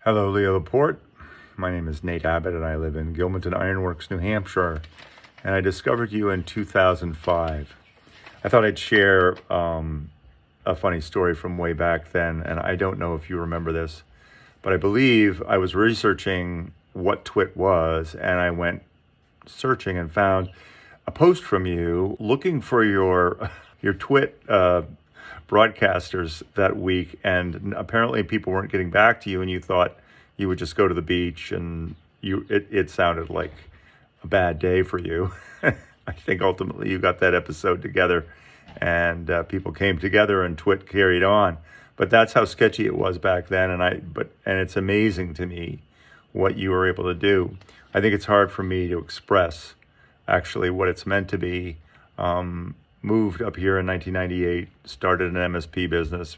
Hello, Leo Laporte. My name is Nate Abbott, and I live in Gilmanton Ironworks, New Hampshire. And I discovered you in 2005. I thought I'd share a funny story from way back then, and I don't know if you remember this, but I believe I was researching what TWIT was, and I went searching and found a post from you looking for your TWIT broadcasters that week, and apparently people weren't getting back to you, and you thought you would just go to the beach, and it sounded like a bad day for you. I think ultimately you got that episode together, and people came together, and TWIT carried on. But that's how sketchy it was back then, and it's amazing to me what you were able to do. I think it's hard for me to express actually what it's meant to be. Moved up here in 1998, started an MSP business.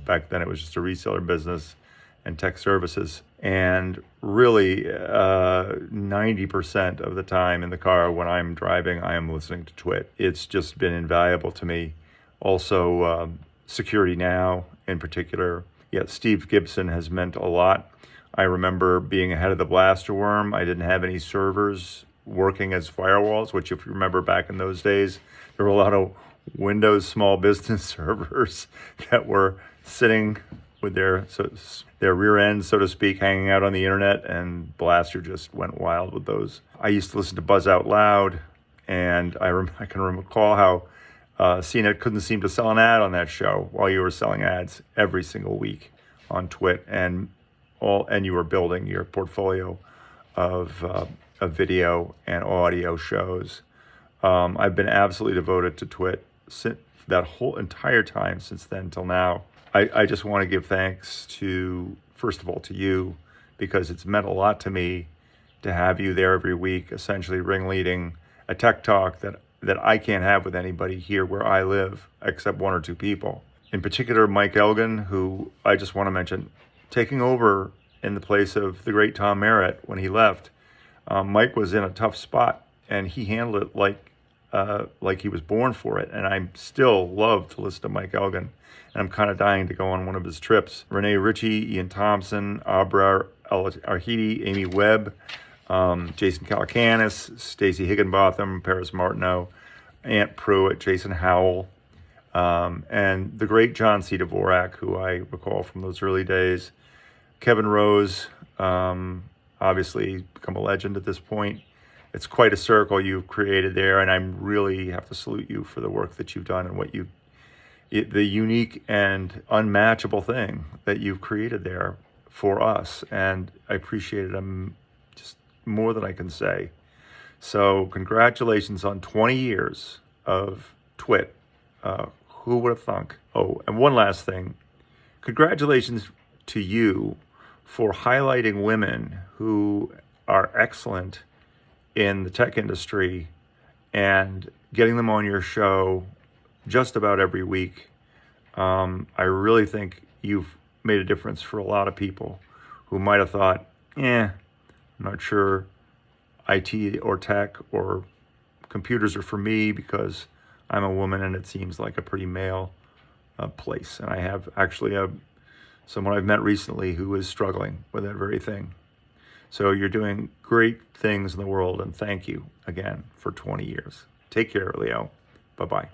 Back then it was just a reseller business and tech services. And really 90% of the time in the car when I'm driving, I am listening to TWIT. It's just been invaluable to me. Also, Security Now in particular. Yeah, Steve Gibson has meant a lot. I remember being ahead of the blaster worm. I didn't have any servers working as firewalls, which if you remember back in those days, there were a lot of Windows small business servers that were sitting with their rear end, so to speak, hanging out on the internet, and Blaster just went wild with those. I used to listen to Buzz Out Loud, and I can recall how CNET couldn't seem to sell an ad on that show while you were selling ads every single week on TWIT, and you were building your portfolio of video and audio shows. I've been absolutely devoted to TWIT since that whole entire time since then till now. I just want to give thanks to, first of all, to you, because it's meant a lot to me to have you there every week, essentially ringleading a tech talk that I can't have with anybody here where I live, except one or two people. In particular, Mike Elgin, who I just want to mention, taking over in the place of the great Tom Merritt when he left. Mike was in a tough spot, and he handled it like he was born for it. And I still love to listen to Mike Elgin, and I'm kind of dying to go on one of his trips. Renee Ritchie, Ian Thompson, Abrar Arhidi, Amy Webb, Jason Calacanis, Stacey Higginbotham, Paris Martineau, Ant Pruitt, Jason Howell, and the great John C. Dvorak, who I recall from those early days. Kevin Rose, obviously become a legend at this point. It's quite a circle you've created there, and I really have to salute you for the work that you've done and the unique and unmatchable thing that you've created there for us, and I appreciate it just more than I can say. So congratulations on 20 years of TWIT. Who would have thunk? Oh, and one last thing. Congratulations to you for highlighting women who are excellent in the tech industry and getting them on your show just about every week. I really think you've made a difference for a lot of people who might have thought, I'm not sure IT or tech or computers are for me because I'm a woman and it seems like a pretty male place. And I have actually someone I've met recently who is struggling with that very thing. So you're doing great things in the world, and thank you again for 20 years. Take care, Leo. Bye-bye.